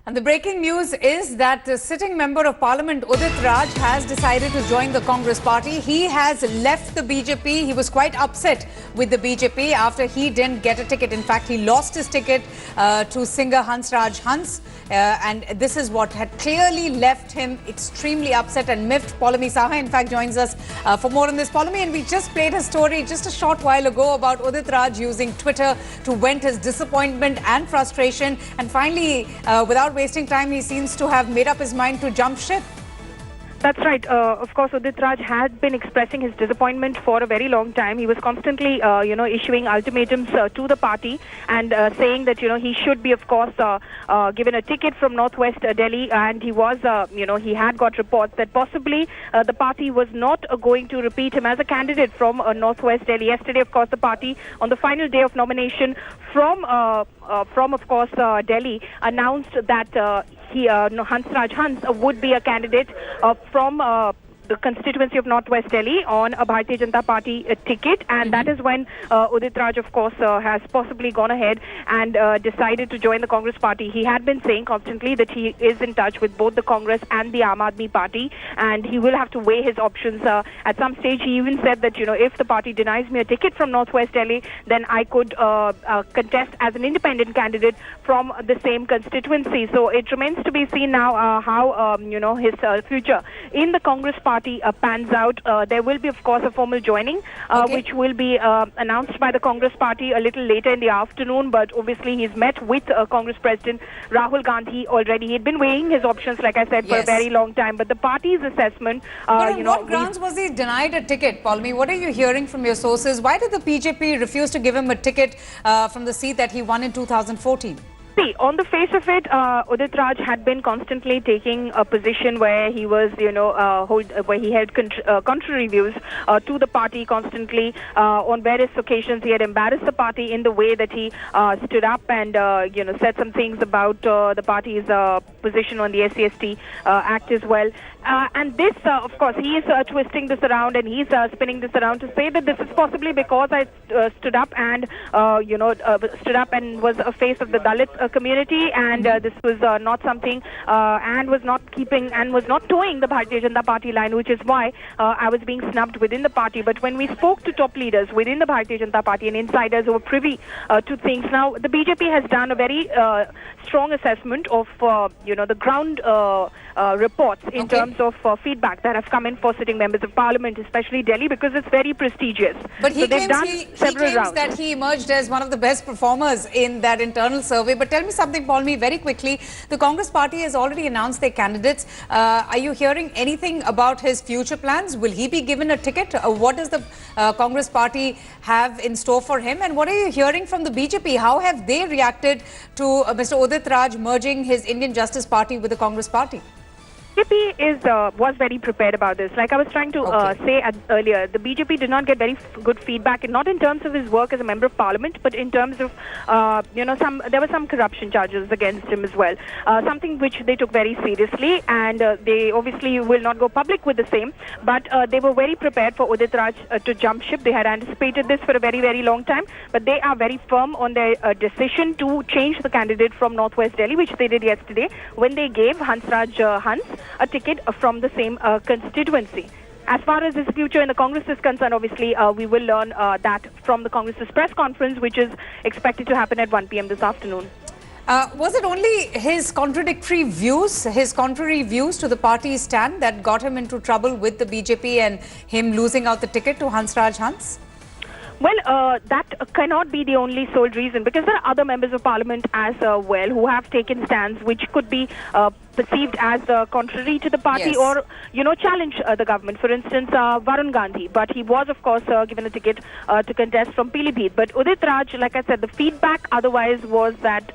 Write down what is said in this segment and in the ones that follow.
And the breaking news is that the sitting member of Parliament, Udit Raj, has decided to join the Congress party. He has left the BJP. He was quite upset with the BJP after he didn't get a ticket. In fact, he lost his ticket to singer Hansraj Hans. And this is what had clearly left him extremely upset and miffed. Paulami Saha, in fact, joins us for more on this. Paulami, and we just played a story just a short while ago about Udit Raj using Twitter to vent his disappointment and frustration. And finally, without wasting time, he seems to have made up his mind to jump ship. That's right. Of course, Udit Raj had been expressing his disappointment for a very long time. He was constantly, issuing ultimatums to the party and saying that, he should be, of course, given a ticket from Northwest Delhi. And he was, he had got reports that possibly the party was not going to repeat him as a candidate from Northwest Delhi. Yesterday, of course, the party, on the final day of nomination from of course, Delhi, announced that Hansraj Hans would be a candidate from the constituency of Northwest Delhi on a Bharatiya Janata Party ticket, and that is when Udit Raj, of course, has possibly gone ahead and decided to join the Congress party. He had been saying constantly that he is in touch with both the Congress and the Aam Aadmi Party, and he will have to weigh his options. At some stage, he even said that, if the party denies me a ticket from Northwest Delhi, then I could contest as an independent candidate from the same constituency. So it remains to be seen now how, his future in the Congress party pans out. There will be, of course, a formal joining, which will be announced by the Congress party a little later in the afternoon. But obviously, he's met with Congress President Rahul Gandhi already. He'd been weighing his options, like I said, for a very long time. But the party's assessment, but on what grounds was he denied a ticket, Paulami? What are you hearing from your sources? Why did the BJP refuse to give him a ticket from the seat that he won in 2014? See, on the face of it, Udit Raj had been constantly taking a position where he was, where he held contrary views to the party constantly. On various occasions, he had embarrassed the party in the way that he stood up and, said some things about the party's position on the SC/ST Act as well. And this, of course, he is twisting this around and he's spinning this around to say that this is possibly because I stood up and, was a face of the Dalit community, and this was not something and was not keeping and was not towing the Bharatiya Janata Party line, which is why I was being snubbed within the party. But when we spoke to top leaders within the Bharatiya Janata Party and insiders who were privy to things, now the BJP has done a very strong assessment of, the ground reports in terms of feedback that have come in for sitting members of Parliament, especially Delhi, because it's very prestigious. But he claims that he emerged as one of the best performers in that internal survey. But tell me something, Paulami, very quickly. The Congress party has already announced their candidates. Are you hearing anything about his future plans? Will he be given a ticket? What does the Congress party have in store for him? And what are you hearing from the BJP? How have they reacted to Mr. Udit Raj merging his Indian Justice Party with the Congress party? BJP was very prepared about this. Like I was trying to say earlier, the BJP did not get very good feedback, and not in terms of his work as a member of Parliament, but in terms of, there were some corruption charges against him as well. Something which they took very seriously, and they obviously will not go public with the same. But they were very prepared for Udit Raj to jump ship. They had anticipated this for a very, very long time, but they are very firm on their decision to change the candidate from Northwest Delhi, which they did yesterday when they gave Hansraj Hans a ticket from the same constituency. As far as his future in the Congress is concerned, obviously, we will learn that from the Congress's press conference, which is expected to happen at 1 p.m. this afternoon. Was it only his contrary views to the party's stand that got him into trouble with the BJP and him losing out the ticket to Hansraj Hans? Well, that cannot be the only sole reason, because there are other members of Parliament as well who have taken stands which could be perceived as contrary to the party or, challenge the government. For instance, Varun Gandhi. But he was, of course, given a ticket to contest from Pilibhit. But Udit Raj, like I said, the feedback otherwise was that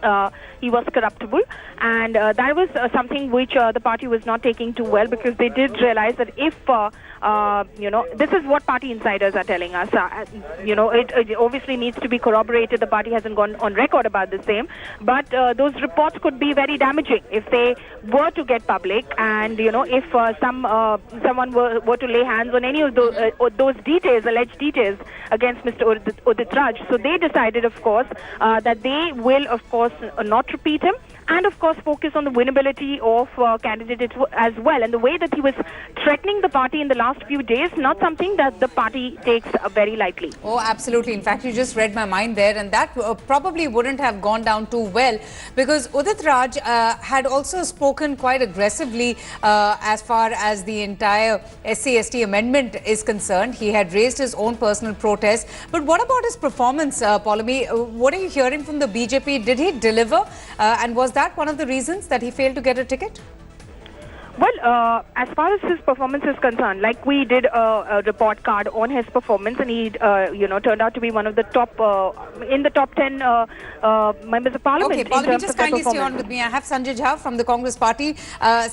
he was corruptible. And that was something which the party was not taking too well, because they did realize that if, this is what party insiders are telling us. It obviously needs to be corroborated. The party hasn't gone on record about the same. But those reports could be very damaging if they were to get public, and if someone were to lay hands on any of those details, alleged details against Mr. Udit Raj. So they decided, of course, that they will, of course, not repeat him, and of course focus on the winnability of candidates as well. And the way that he was threatening the party in the last few days, not something that the party takes very lightly. Oh, absolutely. In fact, you just read my mind there, and that probably wouldn't have gone down too well, because Udit Raj had also spoken quite aggressively as far as the entire SC/ST amendment is concerned. He had raised his own personal protest. But what about his performance, Paulami? What are you hearing from the BJP? Did he deliver? And was that one of the reasons that he failed to get a ticket? Well, as far as his performance is concerned, like we did a report card on his performance, and he, turned out to be one of the top, in the top 10 members of parliament. Okay, Paul, just kindly stay on with me. I have Sanjay Jha from the Congress party.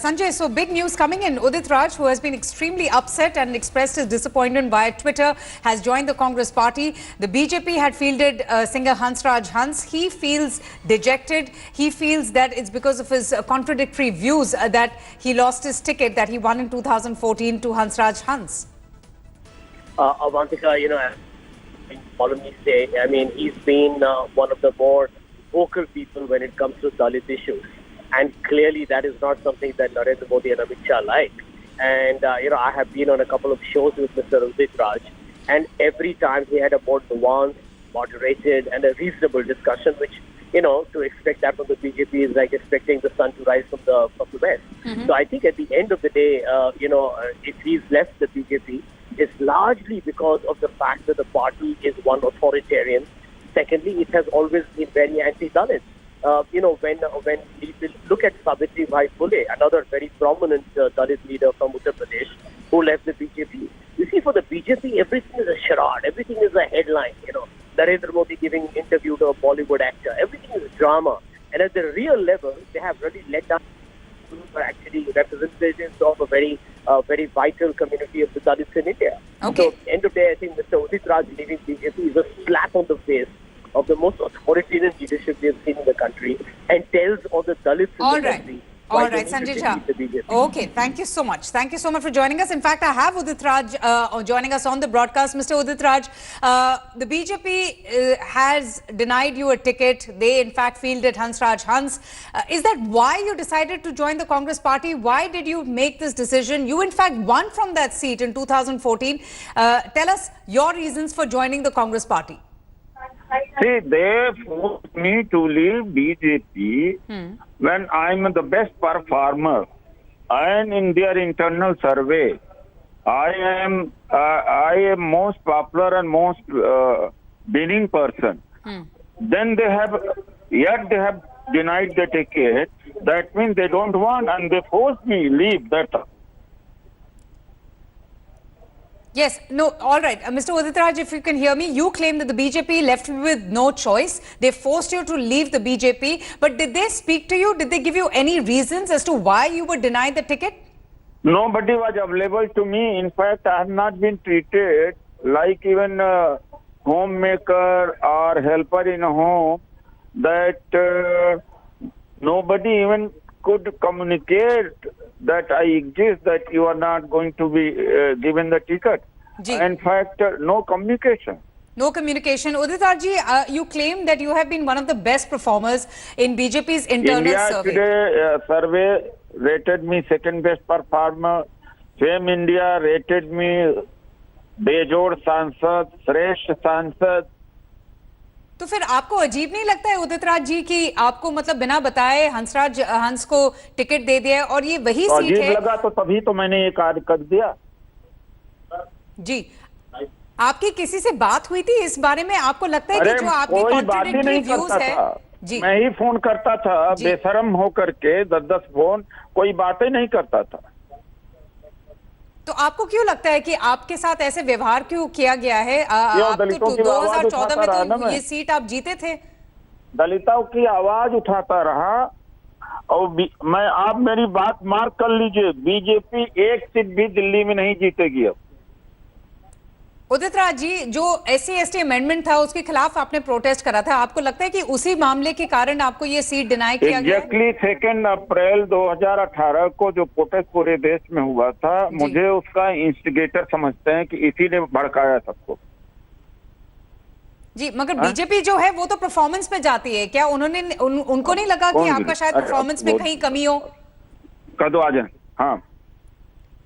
Sanjay, so big news coming in. Udit Raj, who has been extremely upset and expressed his disappointment via Twitter, has joined the Congress party. The BJP had fielded singer Hansraj Hans. He feels dejected. He feels that it's because of his contradictory views that he lost his ticket that he won in 2014 to Hansraj Hans. Avantika, follow me say, I mean, he's been one of the more vocal people when it comes to Dalit issues. And clearly that is not something that Narendra Modi and Amit Shah like. And, I have been on a couple of shows with Mr. Udit Raj, and every time he had a more nuanced, moderated and a reasonable discussion, which to expect that from the BJP is like expecting the sun to rise from the west. So I think at the end of the day, if he's left the BJP, it's largely because of the fact that the party is one, authoritarian. Secondly, it has always been very anti-Dalit. When we look at Savitri Bhai Phule, another very prominent Dalit leader from Uttar Pradesh, who left the BJP. You see, for the BJP, everything is a charade. Everything is a headline. Narendra Modi giving interview to a Bollywood actor. Everything is drama. And at the real level, they have really let down for actually representatives of a very vital community of the Dalits in India. Okay. So, end of the day, I think Mr. Udit Raj leaving BJP is a slap on the face of the most authoritarian leadership we have seen in the country, and tells all the Dalits in the country. All right, Sanjay Jha. Okay, thank you so much. Thank you so much for joining us. In fact, I have Udit Raj joining us on the broadcast. Mr. Udit Raj, the BJP has denied you a ticket. They, in fact, fielded Hansraj Hans. Is that why you decided to join the Congress party? Why did you make this decision? You, in fact, won from that seat in 2014. Tell us your reasons for joining the Congress party. See, they forced me to leave BJP when I'm the best performer, and in their internal survey, I am most popular and most winning person. Then they have denied the ticket. That means they don't want, and they forced me leave. That. Yes, no, all right. Mr. Udit Raj, if you can hear me, you claim that the BJP left you with no choice. They forced you to leave the BJP. But did they speak to you? Did they give you any reasons as to why you were denied the ticket? Nobody was available to me. In fact, I have not been treated like even a homemaker or helper in a home, that nobody even could communicate that I exist, that you are not going to be given the ticket. In fact, no communication. No communication. Udit Raj, you claim that you have been one of the best performers in BJP's internal India survey. Today survey rated me second best performer. Fame India rated me Bejod Sansad, Shresth Sansad. तो फिर आपको अजीब नहीं लगता है उदित राज जी कि आपको मतलब बिना बताए हंसराज हंस को टिकट दे दिया और ये वही सीट है? अजीब लगा तो तभी तो मैंने ये कार्य कर दिया। जी, आपकी किसी से बात हुई थी इस बारे में? आपको लगता है कि जो आपकी कॉन्ट्रडिक्टरी व्यूज है? जी, मैं ही फोन करता था बेशरम होकर के 10-10 फोन, कोई बात ही नहीं करता था। तो आपको क्यों लगता है कि आपके साथ ऐसे व्यवहार क्यों किया गया है? आप तो 2014 में तो ये सीट आप जीते थे। दलितों की आवाज उठाता रहा और मैं, आप मेरी बात मार्क कर लीजिए, बीजेपी एक सीट भी दिल्ली में नहीं जीतेगी अब। उदित राज जी, जो SC/ST अमेंडमेंट था उसके खिलाफ आपने प्रोटेस्ट करा था, आपको लगता है कि उसी मामले के कारण आपको ये सीट डिनाई किया गया? एग्जैक्टली 2 अप्रैल 2018 को जो प्रोटेस्ट पूरे देश में हुआ था, मुझे उसका इंस्टिगेटर समझते हैं कि इसी ने भड़काया सबको। जी, मगर बीजेपी जो है वो तो परफॉर्मेंस में जाती है, क्या उनको नहीं लगा कि आपका शायद परफॉर्मेंस में कहीं कमी हो? कदो आ जाए। हाँ,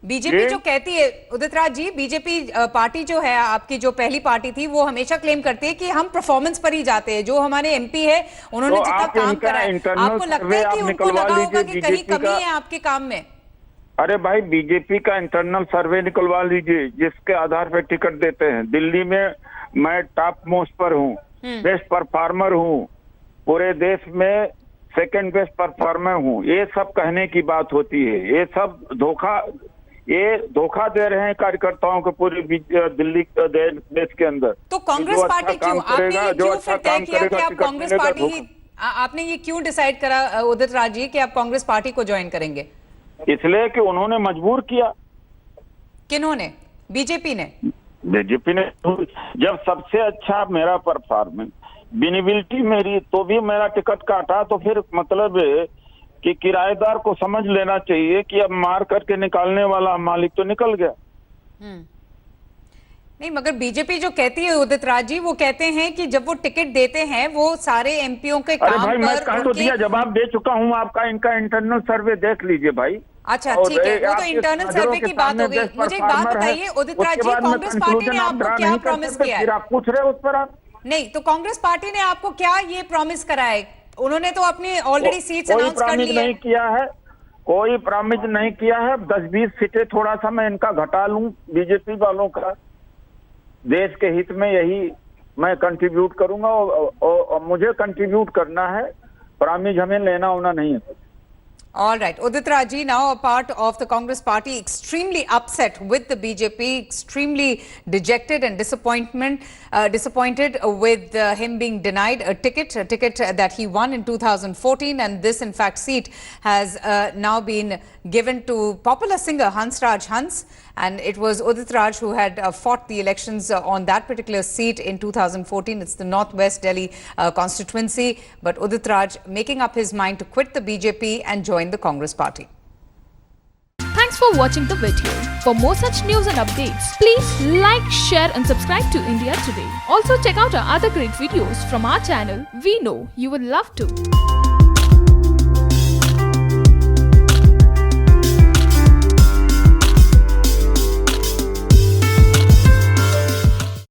बीजेपी जो कहती है उदित राज जी, बीजेपी पार्टी जो है आपकी, जो पहली पार्टी थी, वो हमेशा क्लेम करती है कि हम परफॉर्मेंस पर ही जाते हैं। जो हमारे एमपी है उन्होंने तो जितना काम करा है, आपको लगता है कि उनको लगा होगा कि कहीं कमी है आपके काम में? अरे भाई, बीजेपी का इंटरनल सर्वे निकलवा लीजिए, जिसके आधार पर टिकट देते हैं। दिल्ली में मैं टॉप मोस्ट पर हूँ, बेस्ट परफॉर्मर हूँ, पूरे देश में सेकंड बेस्ट परफॉर्मर हूँ। ये सब कहने की बात होती है, ये सब धोखा दे रहे हैं कार्यकर्ताओं को पूरी दिल्ली देश के अंदर। तो कांग्रेस पार्टी क्यों, आपने ये क्यों फिर तय किया कि आप कांग्रेस पार्टी ही, आपने ये क्यों डिसाइड करा उदित राज जी कि आप कांग्रेस पार्टी को ज्वाइन करेंगे? इसलिए कि उन्होंने मजबूर किया। किन्होंने? बीजेपी ने? बीजेपी ने। जब सबसे अच्छा मेरा परफॉर्मेंस, विनिबिलिटी मेरी, तो भी मेरा टिकट काटा, तो फिर मतलब कि किराएदार को समझ लेना चाहिए कि अब मार करके निकालने वाला मालिक तो निकल गया। नहीं, मगर बीजेपी जो कहती है उदित राज जी, वो कहते हैं कि जब वो टिकट देते हैं वो सारे एमपीओ के काम भाई, पर मैं कह तो दिया, जवाब दे चुका हूँ आपका। इनका इंटरनल सर्वे देख लीजिए भाई। अच्छा, ठीक है, वो तो इंटरनल सर्वे की बात हो गई। मुझे एक बात बताइए उदित राज जी, कांग्रेस पार्टी ने आपको क्या प्रॉमिस किया है? आप पूछ रहे हो उस पर आप नहीं, तो कांग्रेस पार्टी ने आपको क्या ये प्रॉमिस करा है? उन्होंने तो अपनी ऑलरेडी सीट्स अनाउंस कर ली है। नहीं किया है, कोई प्रॉमिस नहीं किया है। 10-20 सीटें थोड़ा सा मैं इनका घटा लूं बीजेपी वालों का, देश के हित में यही मैं कंट्रीब्यूट करूंगा और मुझे कंट्रीब्यूट करना है। प्रॉमिस हमें लेना होना नहीं है। All right, Udit Raj, now a part of the Congress party, extremely upset with the BJP, extremely dejected and disappointed with him being denied a ticket that he won in 2014, and this in fact seat has now been given to popular singer Hansraj Hans, and it was Udit Raj who had fought the elections on that particular seat in 2014. It's the Northwest Delhi constituency, but Udit Raj making up his mind to quit the BJP and join the Congress party. Thanks for watching the video. For more such news and updates, please like, share and subscribe to India Today. Also check out our other great videos from our channel. We know you will love to.